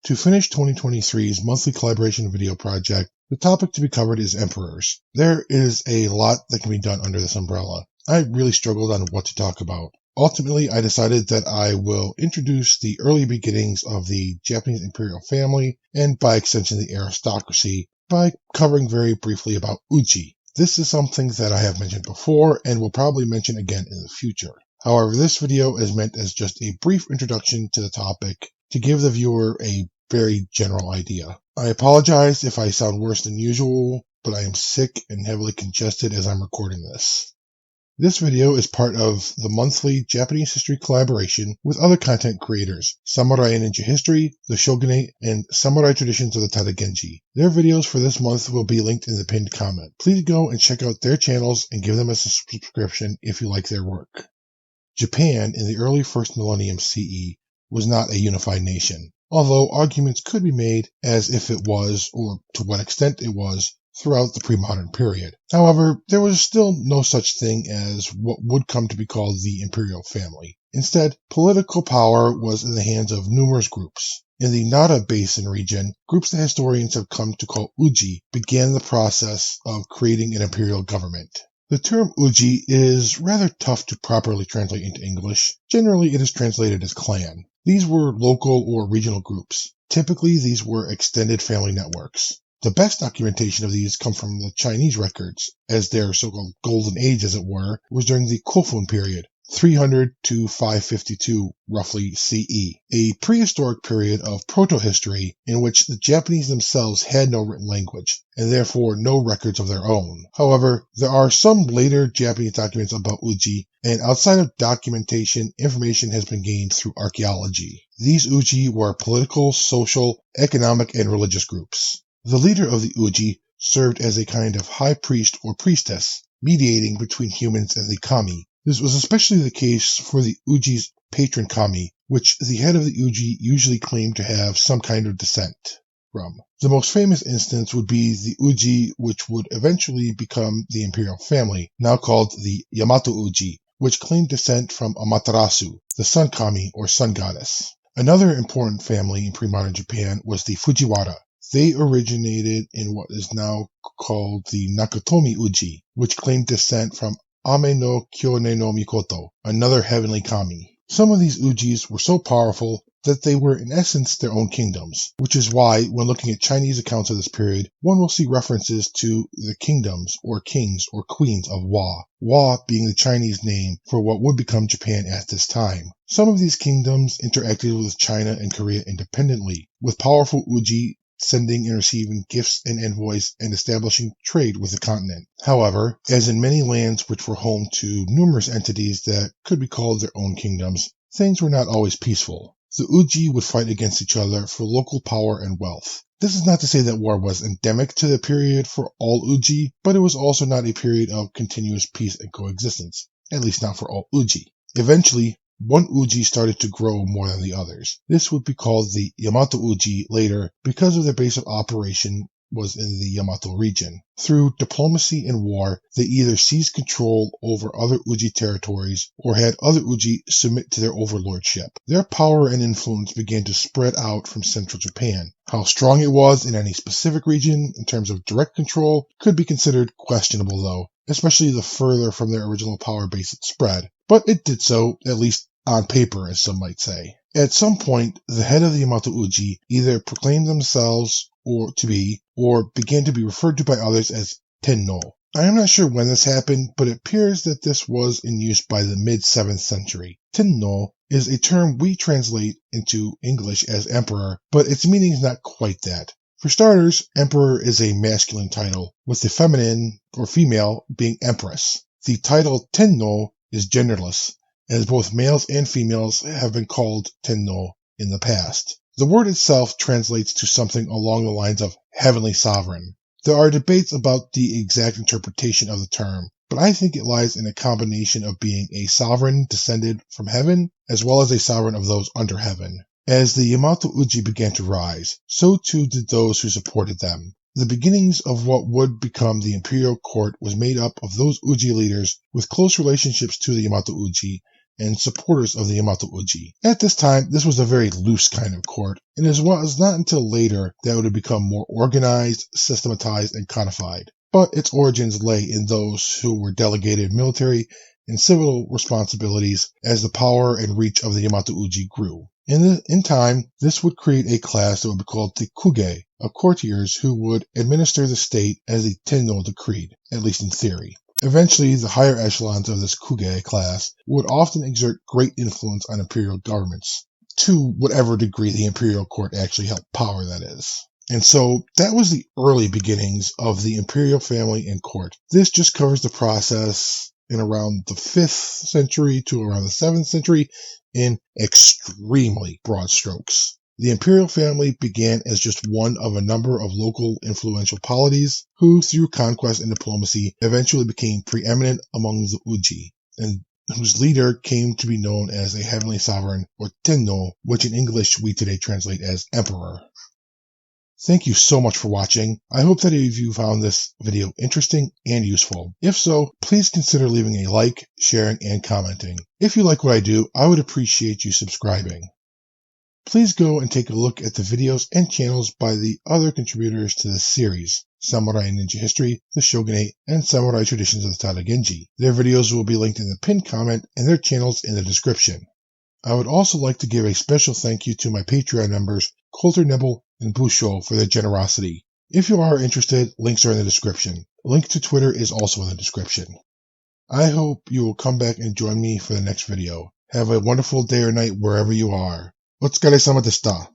To finish 2023's monthly collaboration video project, the topic to be covered is emperors. There is a lot that can be done under this umbrella. I really struggled on what to talk about. Ultimately, I decided that I will introduce the early beginnings of the Japanese imperial family, and by extension the aristocracy, by covering very briefly about uji. This is something that I have mentioned before and will probably mention again in the future. However, this video is meant as just a brief introduction to the topic to give the viewer a very general idea. I apologize if I sound worse than usual, but I am sick and heavily congested as I'm recording this. This video is part of the monthly Japanese history collaboration with other content creators, Samurai and Ninja History, the Shogunate, and Samurai Traditions of the Tada Genji. Their videos for this month will be linked in the pinned comment. Please go and check out their channels and give them a subscription if you like their work. Japan in the early first millennium CE was not a unified nation, although arguments could be made as if it was, or to what extent it was, throughout the pre-modern period. However, there was still no such thing as what would come to be called the imperial family. Instead, political power was in the hands of numerous groups. In the Tada Basin region, groups that historians have come to call uji began the process of creating an imperial government. The term uji is rather tough to properly translate into English. Generally, it is translated as clan. These were local or regional groups. Typically, these were extended family networks. The best documentation of these come from the Chinese records, as their so-called golden age, as it were, was during the Kofun period, 300 to 552, roughly CE, a prehistoric period of proto-history in which the Japanese themselves had no written language, and therefore no records of their own. However, there are some later Japanese documents about uji, and outside of documentation, information has been gained through archaeology. These uji were political, social, economic, and religious groups. The leader of the uji served as a kind of high priest or priestess, mediating between humans and the kami. This was especially the case for the uji's patron kami, which the head of the uji usually claimed to have some kind of descent from. The most famous instance would be the uji which would eventually become the imperial family, now called the Yamato uji, which claimed descent from Amaterasu, the sun kami or sun goddess. Another important family in pre-modern Japan was the Fujiwara. They originated in what is now called the Nakatomi Uji, which claimed descent from Ame no Kyone no Mikoto, another heavenly kami. Some of these Ujis were so powerful that they were in essence their own kingdoms, which is why, when looking at Chinese accounts of this period, one will see references to the kingdoms or kings or queens of Wa, Wa being the Chinese name for what would become Japan at this time. Some of these kingdoms interacted with China and Korea independently, with powerful Uji sending and receiving gifts and envoys and establishing trade with the continent. However, as in many lands which were home to numerous entities that could be called their own kingdoms, things were not always peaceful. The uji would fight against each other for local power and wealth. This is not to say that war was endemic to the period for all uji, but it was also not a period of continuous peace and coexistence, at least not for all uji. Eventually, one uji started to grow more than the others. This would be called the Yamato uji later because of their base of operation was in the Yamato region. Through diplomacy and war, they either seized control over other uji territories or had other uji submit to their overlordship. Their power and influence began to spread out from central Japan. How strong it was in any specific region in terms of direct control could be considered questionable though, especially the further from their original power base it spread. But it did so, at least on paper, as some might say. At some point, the head of the Yamato Uji either proclaimed themselves or began to be referred to by others as Tenno. I am not sure when this happened, but it appears that this was in use by the mid-7th century. Tenno is a term we translate into English as emperor, but its meaning is not quite that. For starters, emperor is a masculine title, with the feminine or female being empress. The title Tenno is genderless, as both males and females have been called Tenno in the past. The word itself translates to something along the lines of heavenly sovereign. There are debates about the exact interpretation of the term, but I think it lies in a combination of being a sovereign descended from heaven, as well as a sovereign of those under heaven. As the Yamato Uji began to rise, so too did those who supported them. The beginnings of what would become the imperial court was made up of those Uji leaders with close relationships to the Yamato Uji, and supporters of the Yamato Uji. At this time, this was a very loose kind of court, and it was not until later that it would become more organized, systematized, and codified. But its origins lay in those who were delegated military and civil responsibilities as the power and reach of the Yamato Uji grew. In time, this would create a class that would be called the Kuge, of courtiers who would administer the state as the Tenno decreed, at least in theory. Eventually, the higher echelons of this Kuge class would often exert great influence on imperial governments, to whatever degree the imperial court actually held power, that is. And so that was the early beginnings of the imperial family and court. This just covers the process in around the 5th century to around the 7th century in extremely broad strokes. The imperial family began as just one of a number of local influential polities who, through conquest and diplomacy, eventually became preeminent among the Uji, and whose leader came to be known as a heavenly sovereign, or Tenno, which in English we today translate as emperor. Thank you so much for watching. I hope that you found this video interesting and useful. If so, please consider leaving a like, sharing, and commenting. If you like what I do, I would appreciate you subscribing. Please go and take a look at the videos and channels by the other contributors to this series, Samurai Ninja History, the Shogunate, and Samurai Traditions of the Tada Genji. Their videos will be linked in the pinned comment and their channels in the description. I would also like to give a special thank you to my Patreon members, Coulter Nibble and Busho, for their generosity. If you are interested, links are in the description. A link to Twitter is also in the description. I hope you will come back and join me for the next video. Have a wonderful day or night wherever you are. お疲れ様でした。